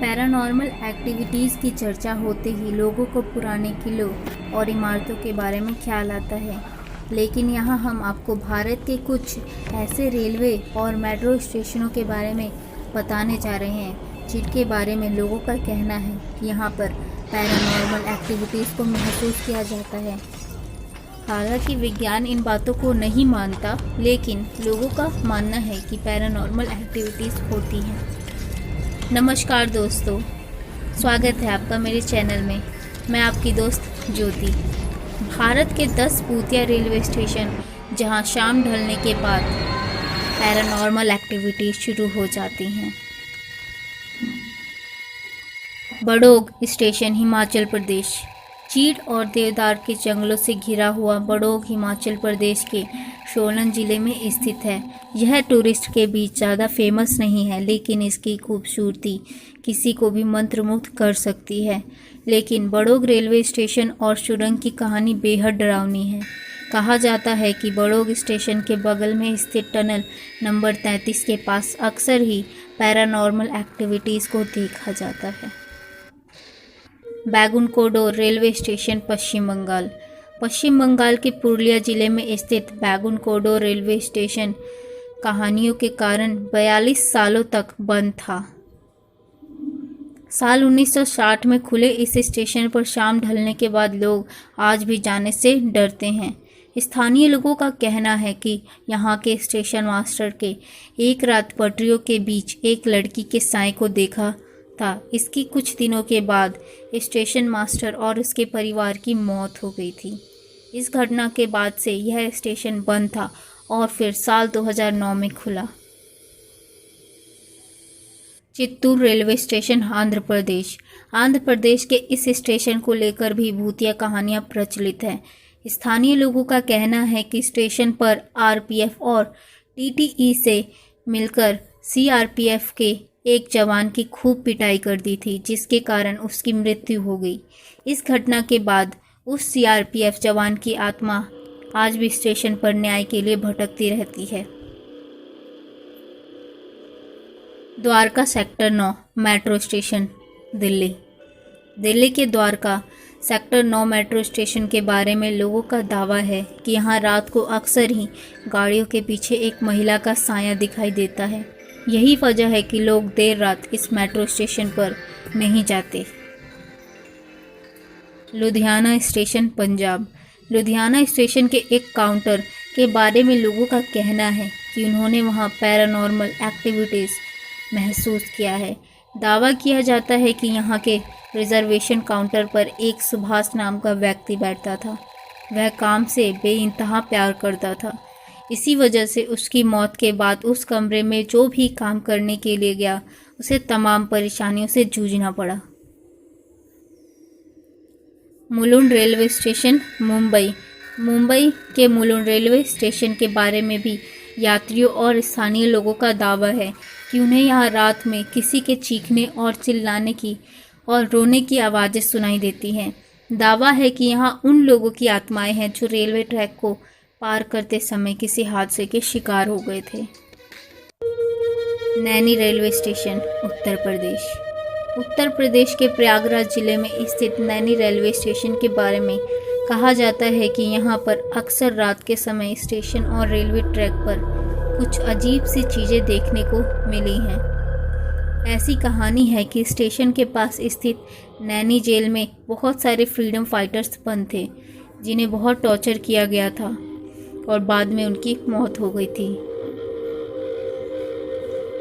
Paranormal activities की चर्चा होते ही लोगों को पुराने किलों और इमारतों के बारे में ख्याल आता है, लेकिन यहाँ हम आपको भारत के कुछ ऐसे रेलवे और मेट्रो स्टेशनों के बारे में बताने जा रहे हैं जिनके बारे में लोगों का कहना है कि यहाँ पर पैरानॉर्मल एक्टिविटीज़ को महसूस किया जाता है। हालांकि विज्ञान इन बातों को नहीं मानता, लेकिन लोगों का मानना है कि पैरानॉर्मल एक्टिविटीज़ होती हैं। नमस्कार दोस्तों, स्वागत है आपका मेरे चैनल में। मैं आपकी दोस्त ज्योति। भारत के 10 भूतिया रेलवे स्टेशन जहां शाम ढलने के बाद पैरानॉर्मल एक्टिविटी शुरू हो जाती हैं। बड़ोग स्टेशन, हिमाचल प्रदेश। चीड़ और देवदार के जंगलों से घिरा हुआ बड़ोग हिमाचल प्रदेश के सोलन जिले में स्थित है। यह टूरिस्ट के बीच ज़्यादा फेमस नहीं है, लेकिन इसकी खूबसूरती किसी को भी मंत्रमुग्ध कर सकती है। लेकिन बड़ोग रेलवे स्टेशन और सुरंग की कहानी बेहद डरावनी है। कहा जाता है कि बड़ोग स्टेशन के बगल में स्थित टनल नंबर 33 के पास अक्सर ही पैरानॉर्मल एक्टिविटीज़ को देखा जाता है। बैकुंठकोडोर रेलवे स्टेशन, पश्चिम बंगाल। पश्चिम बंगाल के पुरुलिया जिले में स्थित बैकुंठकोडोर रेलवे स्टेशन कहानियों के कारण 42 सालों तक बंद था। साल 1960 में खुले इस स्टेशन पर शाम ढलने के बाद लोग आज भी जाने से डरते हैं। स्थानीय लोगों का कहना है कि यहाँ के स्टेशन मास्टर के एक रात पटरियों के बीच एक लड़की के साए को देखा था। इसकी कुछ दिनों के बाद स्टेशन मास्टर और उसके परिवार की मौत हो गई थी। इस घटना के बाद से यह स्टेशन बंद था और फिर साल 2009 में खुला। Chittoor railway station, Andhra Pradesh. आंध्र प्रदेश के इस स्टेशन को लेकर भी भूतिया कहानियां प्रचलित हैं। स्थानीय लोगों का कहना है कि स्टेशन पर आरपीएफ और टीटीई से मिलकर सीआरपीएफ के एक जवान की खूब पिटाई कर दी थी, जिसके कारण उसकी मृत्यु हो गई। इस घटना के बाद उस सीआरपीएफ जवान की आत्मा आज भी स्टेशन पर न्याय के लिए भटकती रहती है। Dwarka sector 9 metro station, Delhi. Delhi के द्वारका सेक्टर 9 मेट्रो स्टेशन के बारे में लोगों का दावा है कि यहाँ रात को अक्सर ही गाड़ियों के पीछे एक महिला का साया दिखाई देता है। यही वजह है कि लोग देर रात इस मेट्रो स्टेशन पर नहीं जाते। लुधियाना स्टेशन, पंजाब। लुधियाना स्टेशन के एक काउंटर के बारे में लोगों का कहना है कि उन्होंने वहां पैरानॉर्मल एक्टिविटीज़ महसूस किया है। दावा किया जाता है कि यहाँ के रिजर्वेशन काउंटर पर एक सुभाष नाम का व्यक्ति बैठता था। वह काम से बेइंतहा प्यार करता था। इसी वजह से उसकी मौत के बाद उस कमरे में जो भी काम करने के लिए गया, उसे तमाम परेशानियों से जूझना पड़ा। Mulund railway station, Mumbai. मुंबई के मुलुंड रेलवे स्टेशन के बारे में भी यात्रियों और स्थानीय लोगों का दावा है कि उन्हें यहाँ रात में किसी के चीखने और चिल्लाने की और रोने की आवाज़ें सुनाई देती हैं। दावा है कि यहाँ उन लोगों की आत्माएं हैं जो रेलवे ट्रैक को पार करते समय किसी हादसे के शिकार हो गए थे। Naini railway station, Uttar Pradesh. उत्तर प्रदेश के प्रयागराज जिले में स्थित नैनी रेलवे स्टेशन के बारे में कहा जाता है कि यहाँ पर अक्सर रात के समय स्टेशन और रेलवे ट्रैक पर कुछ अजीब सी चीज़ें देखने को मिली हैं। ऐसी कहानी है कि स्टेशन के पास स्थित नैनी जेल में बहुत सारे फ्रीडम फाइटर्स बंद थे, जिन्हें बहुत टॉर्चर किया गया था और बाद में उनकी मौत हो गई थी।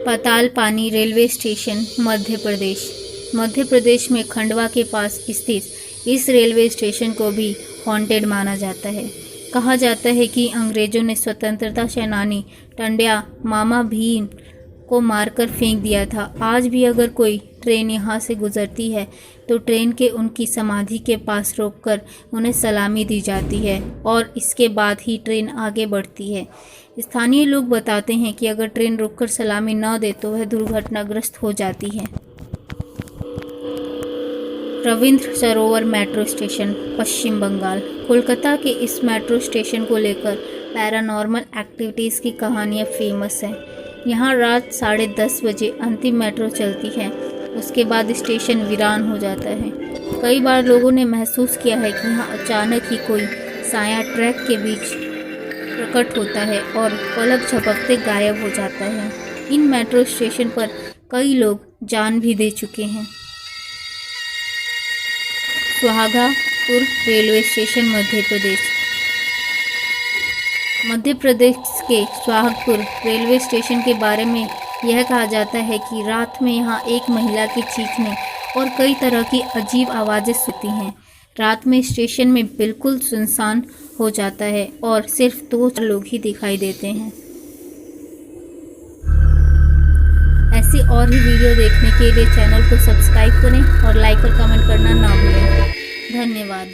Patalpani railway station, Madhya Pradesh. मध्य प्रदेश में खंडवा के पास स्थित इस रेलवे स्टेशन को भी हॉन्टेड माना जाता है। कहा जाता है कि अंग्रेजों ने स्वतंत्रता सेनानी टंड्या मामा भीम को मारकर फेंक दिया था। आज भी अगर कोई ट्रेन यहाँ से गुजरती है तो ट्रेन के उनकी समाधि के पास रोककर उन्हें सलामी दी जाती है और इसके बाद ही ट्रेन आगे बढ़ती है। स्थानीय लोग बताते हैं कि अगर ट्रेन रुककर सलामी न दे तो वह दुर्घटनाग्रस्त हो जाती है। रविंद्र सरोवर मेट्रो स्टेशन, पश्चिम बंगाल। कोलकाता के इस मेट्रो स्टेशन को लेकर पैरानॉर्मल एक्टिविटीज़ की कहानियाँ फेमस हैं। यहाँ रात 10:30 बजे अंतिम मेट्रो चलती है उसके बाद स्टेशन वीरान हो जाता है। कई बार लोगों ने महसूस किया है कि यहाँ अचानक ही कोई साया ट्रैक के बीच प्रकट होता है और पलक झपकते गायब हो जाता है। इन मेट्रो स्टेशन पर कई लोग जान भी दे चुके हैं। सुहागपुर रेलवे स्टेशन मध्य प्रदेश के सुहागपुर रेलवे स्टेशन के बारे में यह कहा जाता है कि रात में यहाँ एक महिला की चीखने और कई तरह की अजीब आवाज़ें सुनती हैं। रात में स्टेशन में बिल्कुल सुनसान हो जाता है और सिर्फ 2 लोग ही दिखाई देते हैं। ऐसी और भी वीडियो देखने के लिए चैनल को सब्सक्राइब करें और लाइक और कमेंट करना ना भूलें। धन्यवाद।